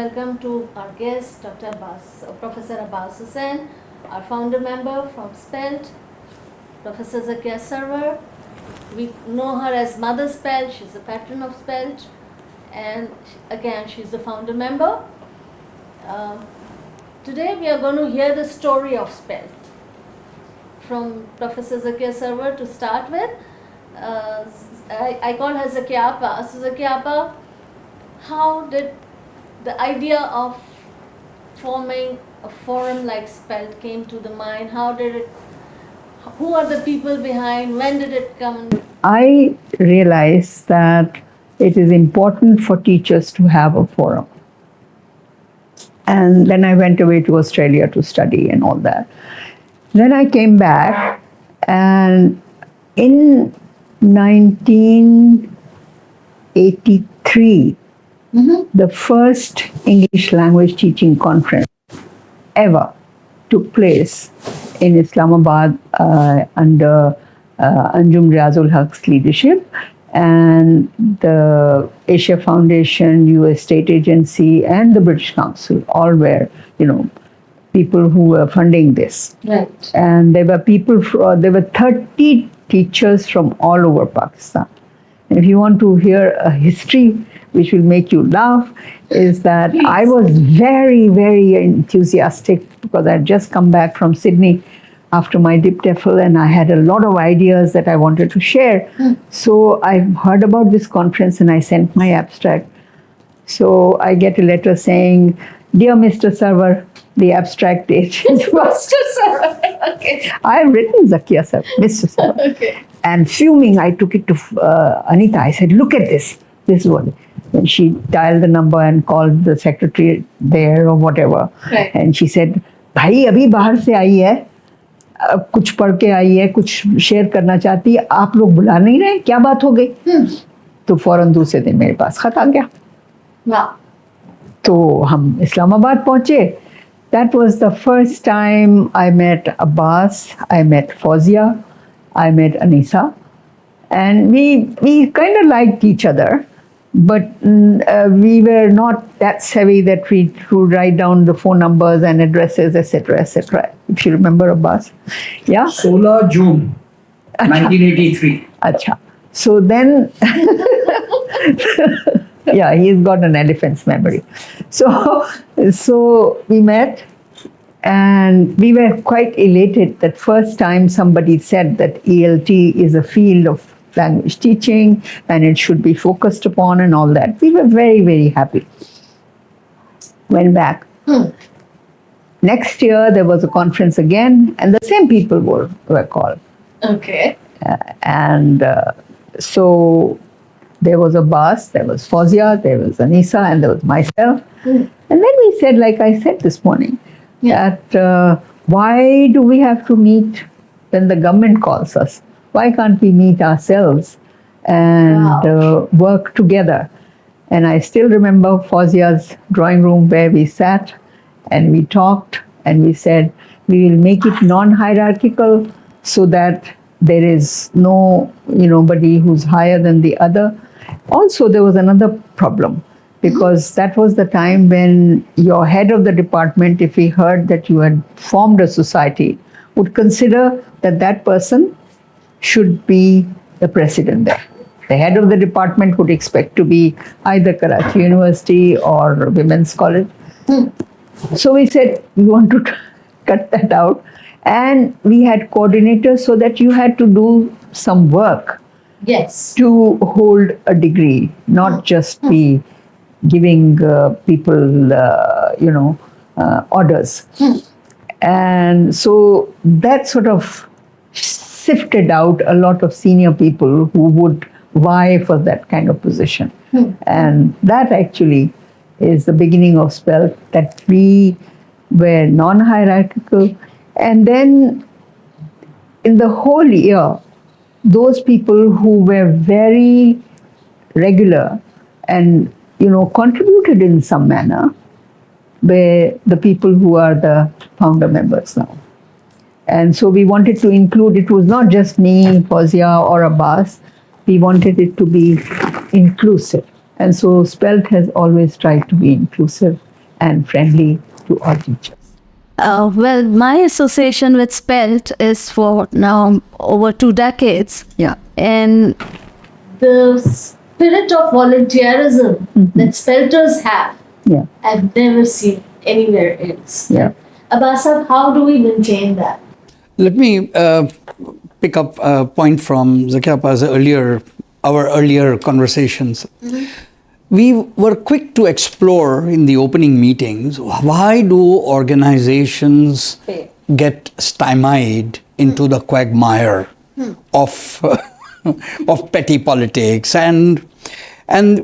welcome to our guest, Dr. Abbas, Professor Abbas Husain, our founder member from SPELT, Professor Zakia Sarwar. We know her as Mother SPELT, she's the patron of SPELT, and again, she's the founder member. Today we are going to hear the story of SPELT from Professor Zakia Sarwar to start with. I call her Zakia Appa. So Zakia Appa, how did the idea of forming a forum like SPELT came to the mind? How did it, who are the people behind, when did it come? I realized that it is important for teachers to have a forum. And then I went away to Australia to study and all that. Then I came back, and in 1983, the first English language teaching conference ever took place in Islamabad under Anjum Riazul Haq's leadership, and the Asia Foundation, US State Agency, and the British Council all were, people who were funding this. Right. And there were there were 30 teachers from all over Pakistan. And if you want to hear a history which will make you laugh, is that Please. I was very, very enthusiastic because I had just come back from Sydney after my DipTEFL, and I had a lot of ideas that I wanted to share. So I heard about this conference and I sent my abstract. So I get a letter saying, "Dear Mr. Sarwar, the abstract date." Mr. Sarwar. Okay. I have written Zakia Sarwar, Mr. Sarwar. Okay. And fuming, I took it to Anita. I said, "Look at this. This is what." And she dialed the number and called the secretary there or whatever. Right. And she said, "भाई अभी बाहर से आई है, कुछ पढ़ के आई है, कुछ शेयर करना चाहती है, आप लोग बुला नहीं रहे, क्या बात हो गई?" तो फौरन दूसरे दिन मेरे पास खत आ गया. Wow. तो हम इस्लामाबाद पहुंचे. That was the first time I met Abbas, I met Fawzia, I met Anisa, and we kind of liked each other, but we were not that savvy that we would write down the phone numbers and addresses, etc., etc. If you remember Abbas, yeah. 16 June 1983. Acha. So then, yeah, he's got an elephant's memory. So we met, and we were quite elated that first time somebody said that ELT is a field of language teaching and it should be focused upon and all that. We were very, very happy. Went back. Next year there was a conference again, and the same people were called. Okay. So there was Abbas, there was Fawzia, there was Anisa, and there was myself. And then we said, like I said this morning, that why do we have to meet when the government calls us? Why can't we meet ourselves and work together? And I still remember Fawzia's drawing room where we sat and we talked and we said, we will make it non-hierarchical so that there is nobody who's higher than the other. Also, there was another problem, because that was the time when your head of the department, if he heard that you had formed a society, would consider that that person should be the president there. The head of the department would expect to be either Karachi University or Women's College. So we said, we want to cut that out. And we had coordinators so that you had to do some work. Yes. To hold a degree, not just be giving people, orders. And so that sort of sifted out a lot of senior people who would vie for that kind of position. And that actually is the beginning of SPELT, that we were non-hierarchical. And then in the whole year, those people who were very regular and contributed in some manner were the people who are the founder members now. And so we wanted to include, it was not just me, Fawzia or Abbas, we wanted it to be inclusive. And so SPELT has always tried to be inclusive and friendly to all teachers. Well, my association with SPELT is for now over 2 decades. Yeah. And the spirit of volunteerism that SPELTers have, Yeah. I've never seen anywhere else. Yeah. Abbas, how do we maintain that? Let me pick up a point from Zakia's our earlier conversations. We were quick to explore in the opening meetings, why do organizations get stymied into the quagmire of of petty politics, and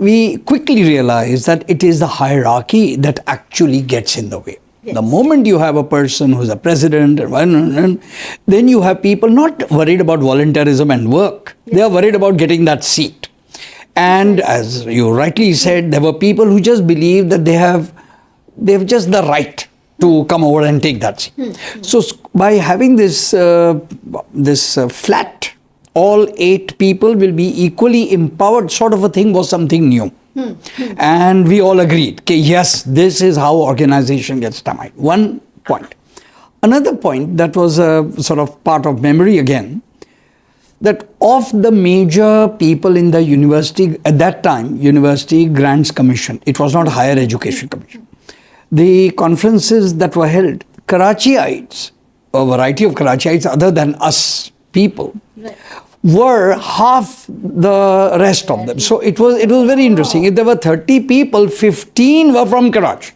we quickly realized that it is the hierarchy that actually gets in the way. Yes. The moment you have a person who's a president, and then you have people not worried about volunteerism and work. Yes. They are worried about getting that seat. And as you rightly said, there were people who just believe that they have just the right to come over and take that seat. So by having this flat, all 8 people will be equally empowered sort of a thing was something new. And we all agreed, okay, yes, this is how organization gets stymied. One point. Another point that was a sort of part of memory again, that of the major people in the university, at that time, University Grants Commission, it was not Higher Education Commission, the conferences that were held, Karachiites, a variety of Karachiites other than us people, were half the rest of them. So it was very interesting. If there were 30 people, 15 were from Karachi.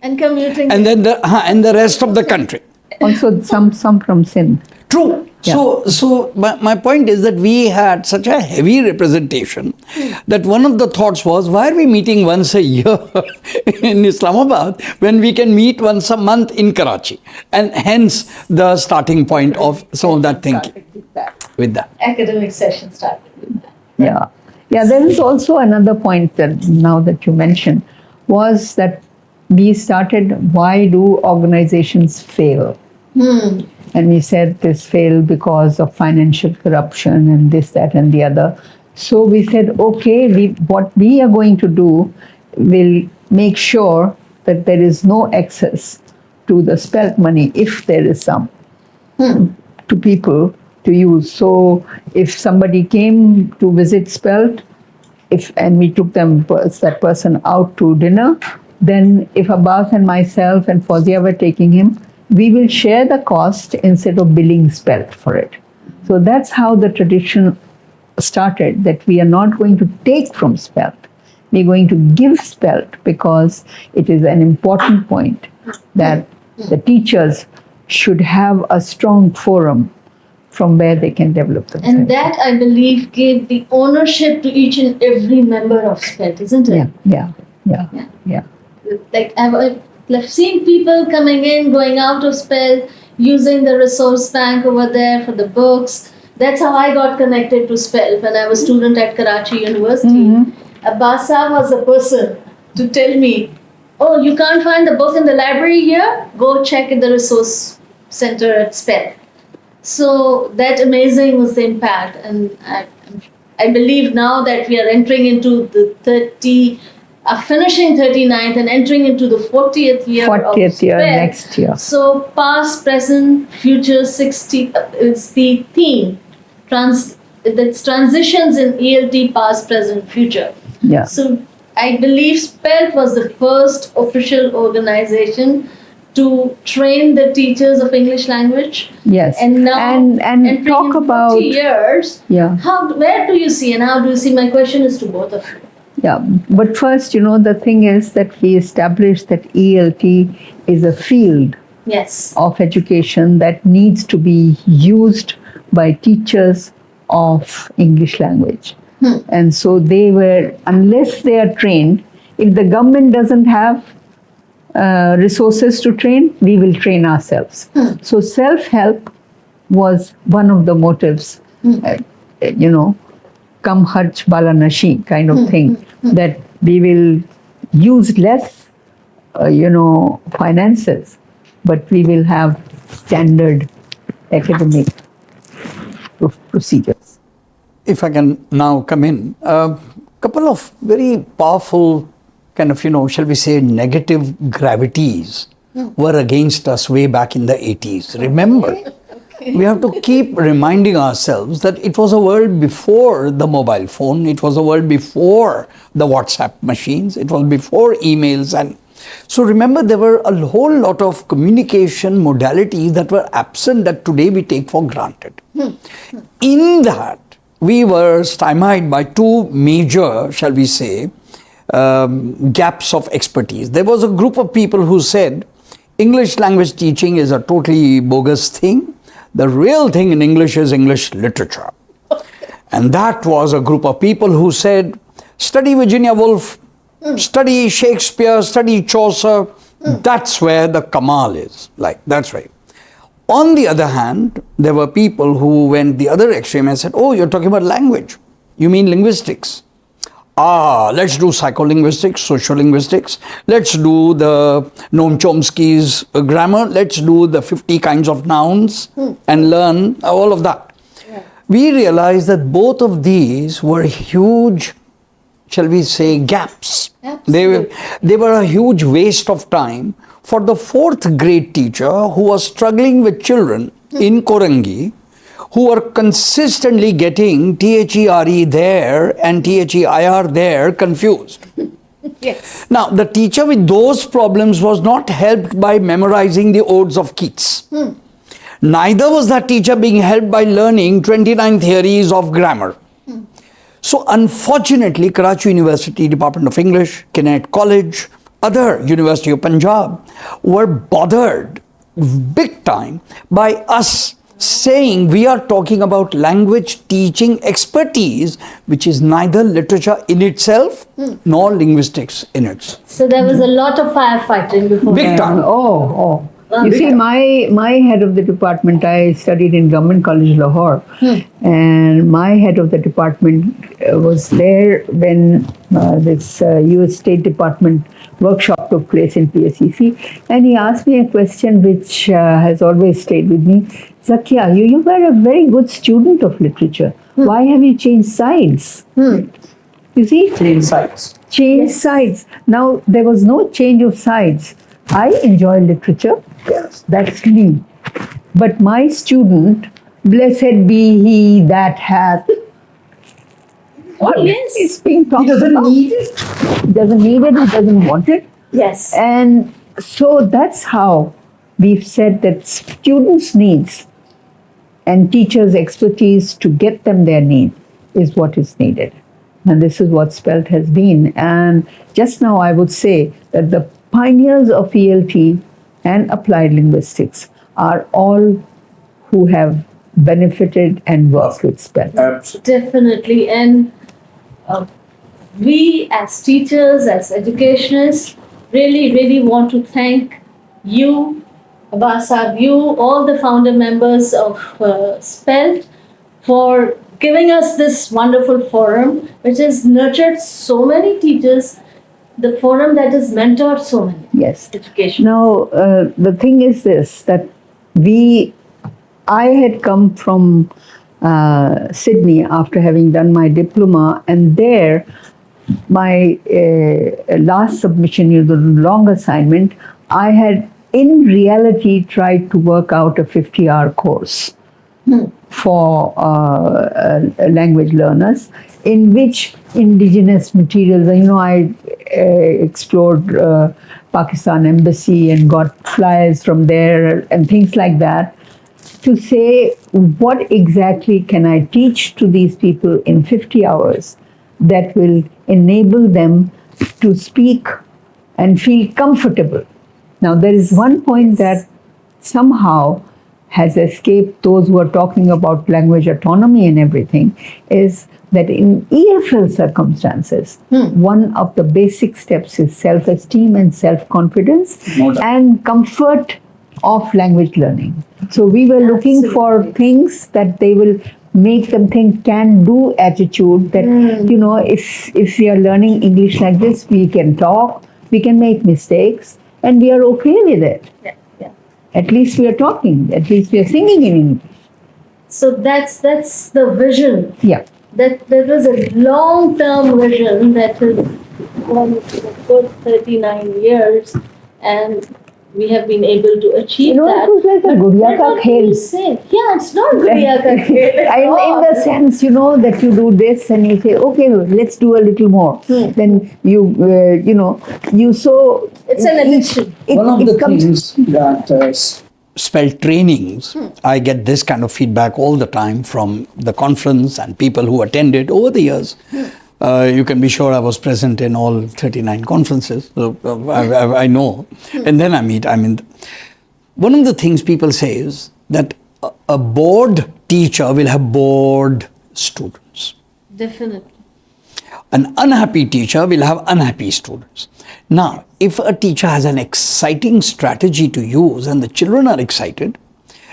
And commuting. And then the rest of the country. Also some from Sindh. True. Yeah. So my point is that we had such a heavy representation that one of the thoughts was, why are we meeting once a year in Islamabad when we can meet once a month in Karachi? And hence the starting point of some of that thinking. With that. Academic session started with that. Yeah. Yeah, there is also another point that now that you mentioned, was that we started, why do organizations fail? And we said this failed because of financial corruption and this, that, and the other. So we said, okay, what we are going to do will make sure that there is no excess to the SPELT money, if there is some, to people to use. So if somebody came to visit SPELT, and we took that person out to dinner, then if Abbas and myself and Fawzia were taking him, we will share the cost instead of billing SPELT for it. So that's how the tradition started, that we are not going to take from SPELT. We're going to give SPELT because it is an important point that the teachers should have a strong forum from where they can develop themselves. And that, I believe, gave the ownership to each and every member of SPELT, isn't it? Yeah. Like, I've seen people coming in, going out of SPELT, using the resource bank over there for the books. That's how I got connected to SPELT when I was a student at Karachi University. Abbas was the person to tell me, oh, you can't find the book in the library here? Go check in the resource center at SPELT. So that amazing was the impact. And I believe now that we are entering into the finishing 39th and entering into the 40th year of SPELT. Next year. So past, present, future 60 is the theme. That's transitions in ELT, past, present, future. Yeah. So I believe SPELT was the first official organization to train the teachers of English language. Yes. And now and talk about 40 years. Yeah. Where do you see, and how do you see? My question is to both of you. Yeah, but first, the thing is that we established that ELT is a field of education that needs to be used by teachers of English language. And so unless they are trained, if the government doesn't have resources to train, we will train ourselves. So self-help was one of the motives, Kam Harch Bala Nashi kind of thing, that we will use less, finances, but we will have standard academic procedures. If I can now come in, a couple of very powerful kind of, shall we say, negative gravities were against us way back in the 80s. Remember, we have to keep reminding ourselves that it was a world before the mobile phone, it was a world before the WhatsApp machines, it was before emails. And so remember, there were a whole lot of communication modalities that were absent that today we take for granted. In that, we were stymied by two major, shall we say, gaps of expertise. There was a group of people who said English language teaching is a totally bogus thing. The real thing in English is English literature. And that was a group of people who said, study Virginia Woolf, study Shakespeare, study Chaucer. That's where the Kamal is. Like, that's right. On the other hand, there were people who went the other extreme and said, oh, you're talking about language. You mean linguistics. Let's do psycholinguistics, sociolinguistics. Let's do the Noam Chomsky's grammar. Let's do the 50 kinds of nouns and learn all of that. Yeah. We realized that both of these were huge, shall we say, gaps. They were a huge waste of time for the 4th grade teacher who was struggling with children in Korangi, who were consistently getting THERE there and THEIR there confused. Yes. Now, the teacher with those problems was not helped by memorizing the odes of Keats. Neither was that teacher being helped by learning 29 theories of grammar. So, unfortunately, Karachi University Department of English, Kennett College, other University of Punjab were bothered big time by us saying we are talking about language teaching expertise, which is neither literature in itself nor linguistics in it. So there was a lot of firefighting before. Big time. You see, my head of the department, I studied in Government College, Lahore, and my head of the department was there when this US State Department workshop took place in PSEC, and he asked me a question which has always stayed with me. Zakia, you were a very good student of literature. Why have you changed sides? You see? Change sides. Change sides. Now, there was no change of sides. I enjoy literature. Yes. That's me. But my student, blessed be he that hath. What is being talked about? He doesn't need it. He doesn't need it. He doesn't want it. Yes. And so that's how we've said that students' needs and teachers' expertise to get them their need is what is needed. And this is what SPELT has been. And just now I would say that the pioneers of ELT and applied linguistics are all who have benefited and worked with SPELT. Absolutely. Definitely. And we as teachers, as educationists, really want to thank you, Abbas, you, all the founder members of SPELT for giving us this wonderful forum, which has nurtured so many teachers, the forum that has mentored so many. Yes. Education. Now, the thing is this, that I had come from Sydney after having done my diploma, and there my last submission, the long assignment, I had in reality tried to work out a 50-hour course for language learners, in which indigenous materials, I explored Pakistan Embassy and got flyers from there and things like that, to say what exactly can I teach to these people in 50 hours that will enable them to speak and feel comfortable. Now, there is one point that somehow has escaped those who are talking about language autonomy and everything, is that in EFL circumstances, one of the basic steps is self-esteem and self-confidence and comfort of language learning. So we were looking for things that they will make them think can-do attitude, that, if we are learning English like this, we can talk, we can make mistakes, and we are okay with it. Yeah. At least we are talking, at least we are singing in English. So that's the vision. Yeah. That there was a long-term vision that is one good 39 years, and we have been able to achieve that. It was like a Gudiya ka khel. Yeah, it's not Gudiya ka khel at In all. the sense, that you do this and you say, okay, let's do a little more. Then you so... It's an addiction. One of the things that SPELT trainings, I get this kind of feedback all the time from the conference and people who attend it over the years. You can be sure I was present in all 39 conferences. So I know. And then I meet. One of the things people say is that a bored teacher will have bored students. Definitely. An unhappy teacher will have unhappy students. Now, if a teacher has an exciting strategy to use and the children are excited,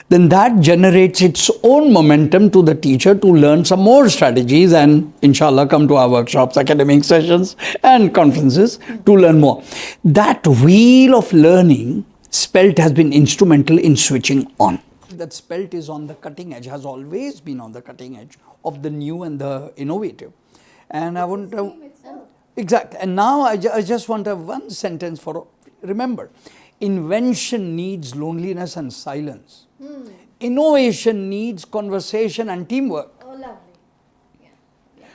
then that generates its own momentum to the teacher to learn some more strategies and inshallah come to our workshops, academic sessions and conferences to learn more. That wheel of learning, SPELT has been instrumental in switching on. That SPELT is on the cutting edge, has always been on the cutting edge of the new and the innovative. And I want to... Exactly. And now I just want to have one sentence for... Remember, invention needs loneliness and silence. Innovation needs conversation and teamwork. Oh, lovely.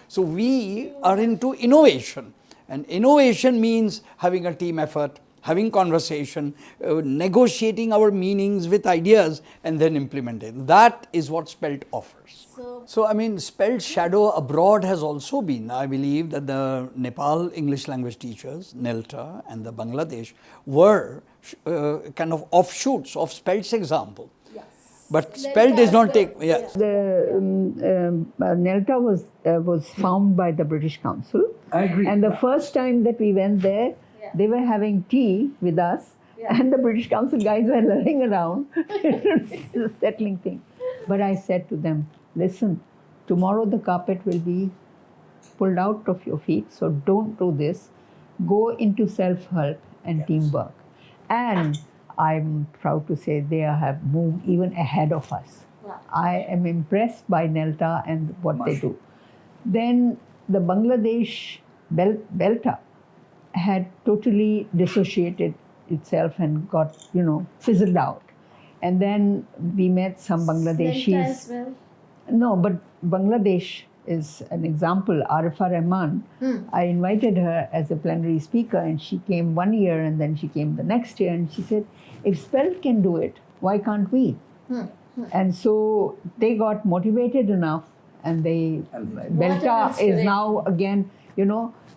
So we are into innovation. And innovation means having a team effort, having conversation, negotiating our meanings with ideas and then implementing. That is what SPELT offers. So SPELT shadow abroad has also been, I believe that the Nepal English language teachers, NELTA and the Bangladesh were kind of offshoots of SPELT's example. But SPELT does not take... Yes. The NELTA was found by the British Council. I agree. And the first time that we went there, they were having tea with us, and the British Council guys were running around, settling things. But I said to them, listen, tomorrow the carpet will be pulled out of your feet, so don't do this. Go into self-help and teamwork. And I'm proud to say they have moved even ahead of us. Wow. I am impressed by NELTA and what they do. Then the Bangladesh Belta had totally dissociated itself and got, fizzled out. And then we met some Bangladeshis. As well. No, but Bangladesh is an example. Arifa Rahman, I invited her as a plenary speaker and she came one year and then she came the next year and she said, if SPELT can do it, why can't we? And so they got motivated enough and Belta is now again,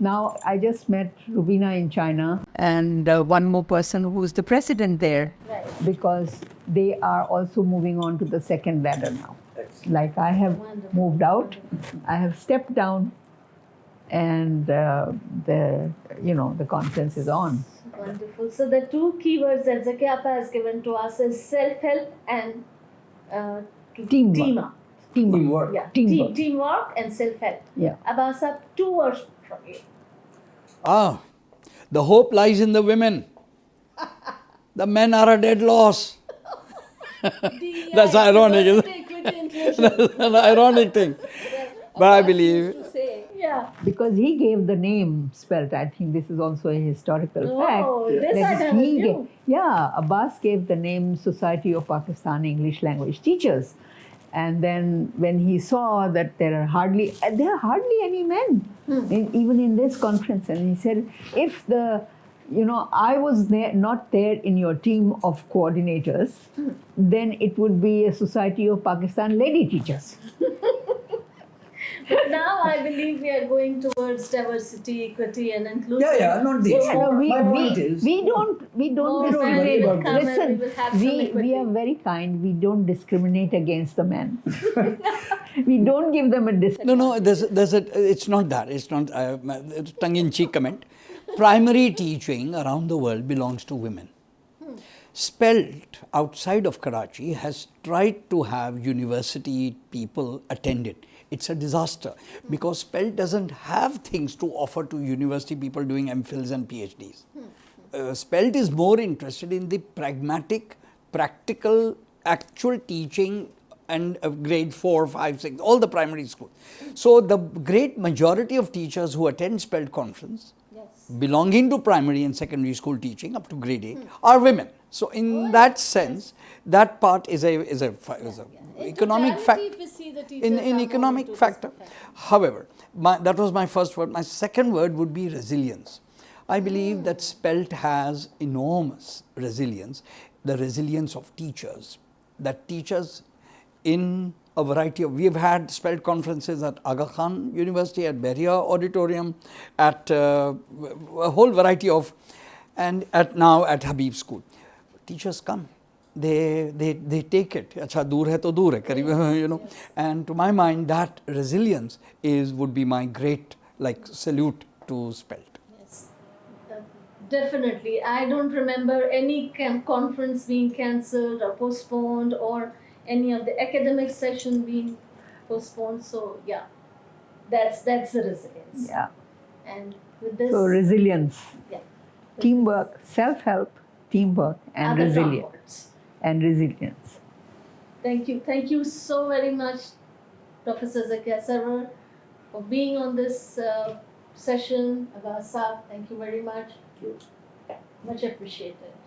now I just met Rubina in China and one more person who's the president there. Right. Because they are also moving on to the second ladder now. Like I have moved out, I have stepped down, and the conference is on. Wonderful. So the two keywords that Zakia has given to us is self-help and Teamwork. Teamwork. Yeah. Teamwork. Teamwork and self-help. Yeah. Abbas, 2 words from you. The hope lies in the women. The men are a dead loss. That's ironic, isn't it? That's an ironic thing. But I believe... Yeah. Because he gave the name SPELT. I think this is also a historical fact. This I never knew. Abbas gave the name Society of Pakistan English Language Teachers. And then when he saw that there are hardly any men, even in this conference, and he said, if I was not there in your team of coordinators, then it would be a Society of Pakistan Lady Teachers. But now I believe we are going towards diversity, equity, and inclusion. not the We don't discriminate. Listen, we are very kind. We don't discriminate against the men. We don't give them a discount. No, it's not that. It's not a tongue-in-cheek comment. Primary teaching around the world belongs to women. SPELT outside of Karachi has tried to have university people attend it. It's a disaster because SPELT doesn't have things to offer to university people doing MPhils and PhDs. SPELT is more interested in the pragmatic, practical, actual teaching and grade 4, 5, 6, all the primary schools. So the great majority of teachers who attend SPELT conference belonging to primary and secondary school teaching up to grade 8 are women. So in that sense, that part is a economic totality, fact. if we see the teachers In are more economic into this factor. profession. However, that was my first word. My second word would be resilience. I believe that SPELT has enormous resilience, the resilience of teachers. That teachers in a variety of, we have had SPELT conferences at Aga Khan University, at Behria Auditorium, at a whole variety of, and now at Habib School. Teachers come. They take it. Acha dur hai to dur hai, kareeb, you know. Yes. And to my mind, that resilience would be my great salute to SPELT. Yes, definitely. I don't remember any conference being cancelled or postponed, or any of the academic session being postponed. So yeah, that's the resilience. Yeah. And with this, So resilience, yeah, with teamwork, self-help, teamwork, and other resilience. comforts. And resilience. Thank you so very much, Professor Zakia Sarwar, for being on this session. Abbas, thank you very much. Much appreciated.